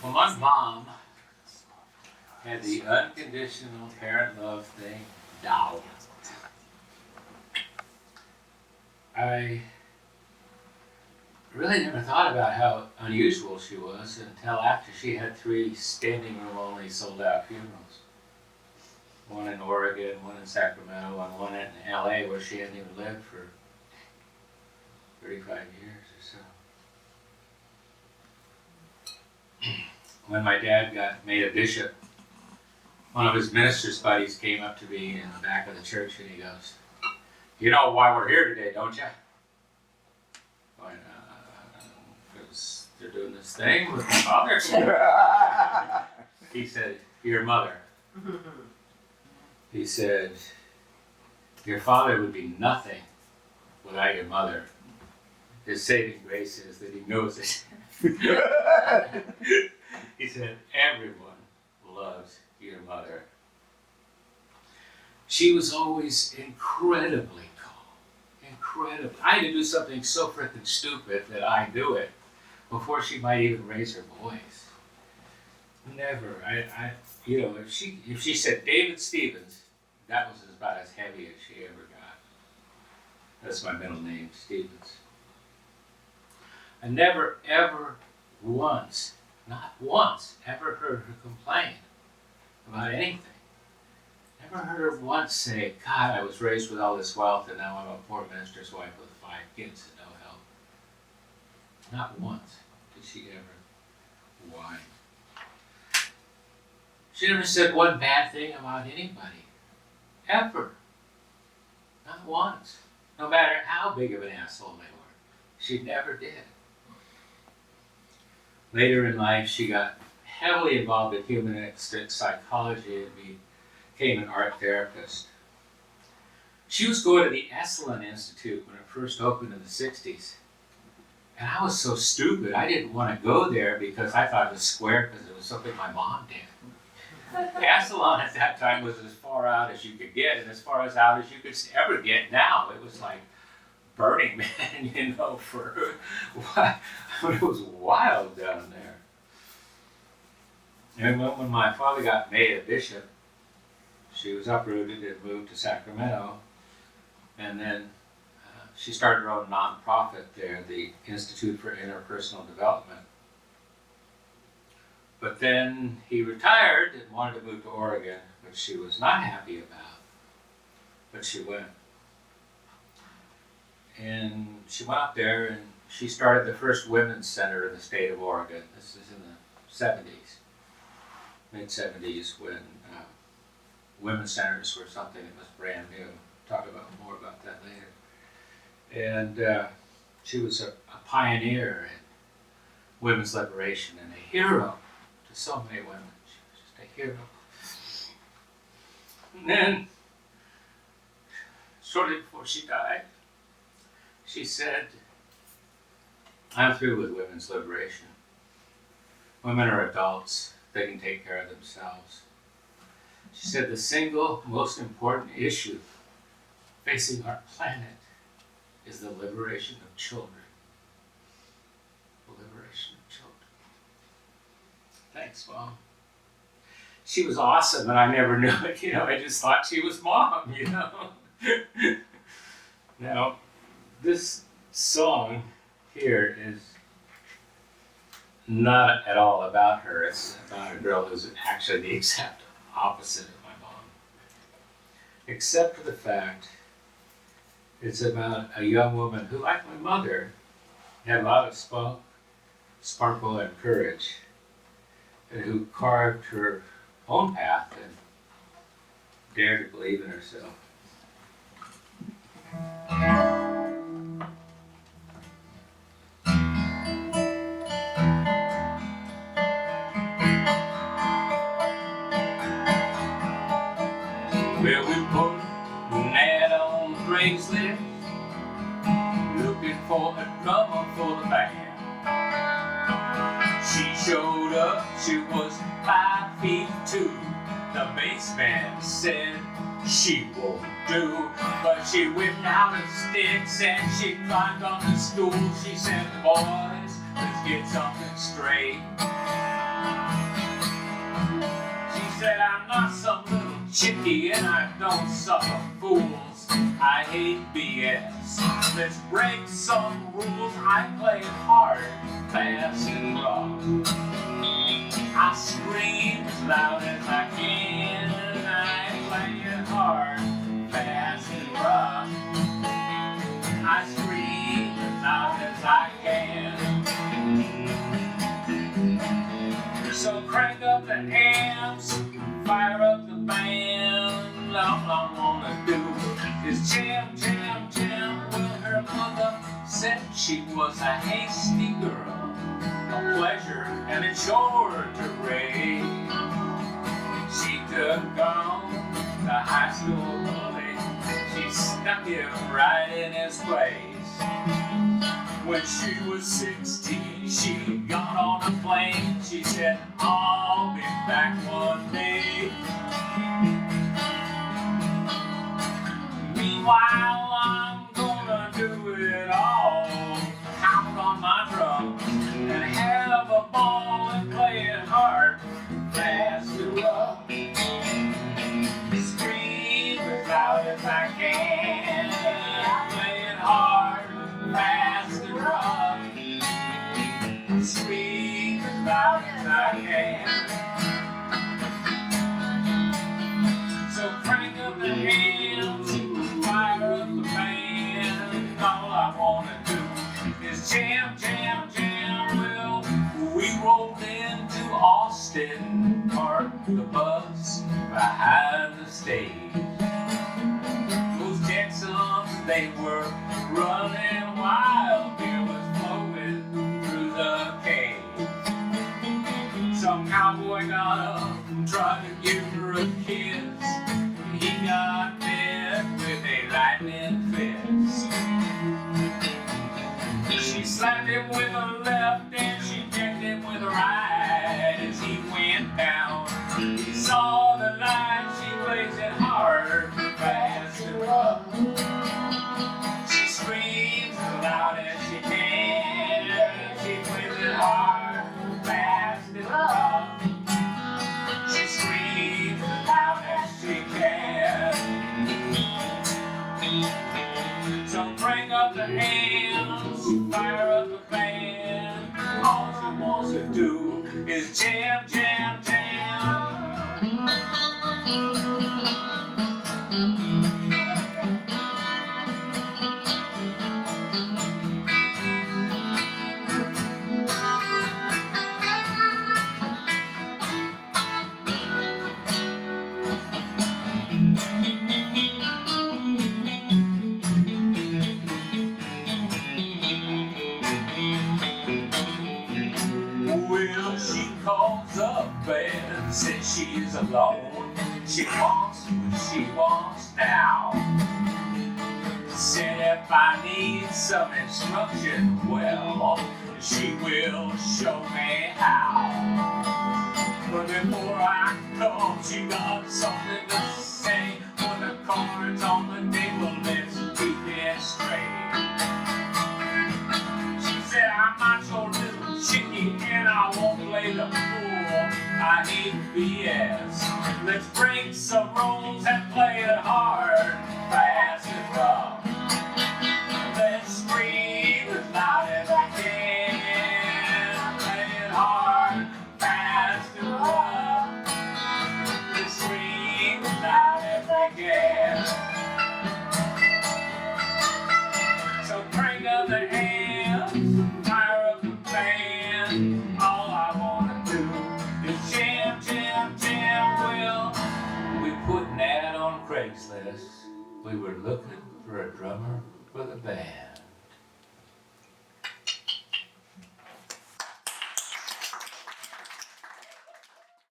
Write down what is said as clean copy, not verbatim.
Well, my mom had the unconditional parent love thing down. I really never thought about how unusual she was until after she had 3 standing room only sold out funerals. One in Oregon, one in Sacramento, and one in LA where she hadn't even lived for 35 years or so. When my dad got made a bishop, one of his minister's buddies came up to me in the back of the church and he goes, "You know why we're here today, don't you?" Because they're doing this thing with my father. He said, "Your mother." He said, "Your father would be nothing without your mother. His saving grace is that he knows it." He said, "Everyone loves your mother." She was always incredibly calm. Incredibly. I had to do something so freaking stupid that I do it before she might even raise her voice. Never. If she said David Stevens, that was about as heavy as she ever got. That's my middle name, Stevens. I never, ever once, not once, ever heard her complain about anything. Never heard her once say, "God, I was raised with all this wealth and now I'm a poor minister's wife with 5 kids and no help." Not once did she ever whine. She never said one bad thing about anybody. Ever. Not once. No matter how big of an asshole they were. She never did. Later in life, she got heavily involved in humanistic psychology and became an art therapist. She was going to the Esalen Institute when it first opened in the 60s. And I was so stupid, I didn't want to go there because I thought it was square because it was something my mom did. Esalen at that time was as far out as you could get and as far as out as you could ever get now. It was like Burning Man, it was wild down there. And when my father got made a bishop, she was uprooted and moved to Sacramento. And then she started her own nonprofit there, the Institute for Interpersonal Development. But then he retired and wanted to move to Oregon, which she was not happy about. But she went. And she went up there and she started the first women's center in the state of Oregon. This is in the 70s, mid-70s, when women's centers were something that was brand new. Talk more about that later. And she was a pioneer in women's liberation and a hero to so many women. She was just a hero. And then, shortly before she died, she said, "I'm through with women's liberation. Women are adults. They can take care of themselves." She said the single most important issue facing our planet is the liberation of children. The liberation of children. Thanks, Mom. She was awesome, and I never knew it. I just thought she was Mom, Now, this song here is not at all about her. It's about a girl who's actually the exact opposite of my mom. Except for the fact it's about a young woman who, like my mother, had a lot of sparkle and courage, and who carved her own path and dared to believe in herself. Well, we put an ad on the Craigslist, looking for a drummer for the band. She showed up, she was 5'2". The bass man said she won't do, but she whipped out her sticks and she climbed on the stool. She said, "Boys, let's get something straight. She said, I'm not some little chickie and I don't suffer fools. I hate BS. Let's break some rules. I play it hard, fast and rough. I scream as loud as I can, and I play it hard, fast and rough. I scream as loud as I can. So crank up the amps, fire up the band. All I wanna do is jam, jam, jam. Well, her mother said she was a hasty girl, a pleasure and a chore to raise. She took on the high school bully. She stuck him right in his place. When she was 16, she got on a plane. She said, I'll be back one day. Meanwhile, I'm gonna do it all. Pound on my drum and have a ball and play it hard, fast and rough. Scream as loud as I can. Play it hard, fast and rough. Scream as loud as I can. So crank up the amps, fire up the band. All I wanna do is jam, jam, jam. Well, we rolled into Austin, parked the bus behind the stage. Those Texans, they were running wild. Beer was flowing through the cave. Some cowboy got up and tried to give her a kiss. He got met with a lightning fist. She slapped him with a left and she decked him with a right. As he went down, he saw the light. She plays it hard, fast and rough. She screams as loud as she can. She plays it hard, fast and rough. She screams as loud as she can. So bring up the amps, fire up the band. All she wants to do is jam, jam, jam. Well, she calls up and says she's alone. She wants what she wants now. Said if I need some instruction, well, she will show me how. But before I come, she got something to say. When the cards on the table, let's keep it straight. She said, I'm not your little chickie and I won't play the fool. I hate BS. Let's break some rules and play it hard, fast and rough. Let's scream as loud as I can. Play it hard, fast and rough. Let's scream as loud as I can. So crank up the amps, fire up the band. All I wanna do is jam, jam, jam. Well, we put an ad on Craigslist. We were looking for a drummer for the band.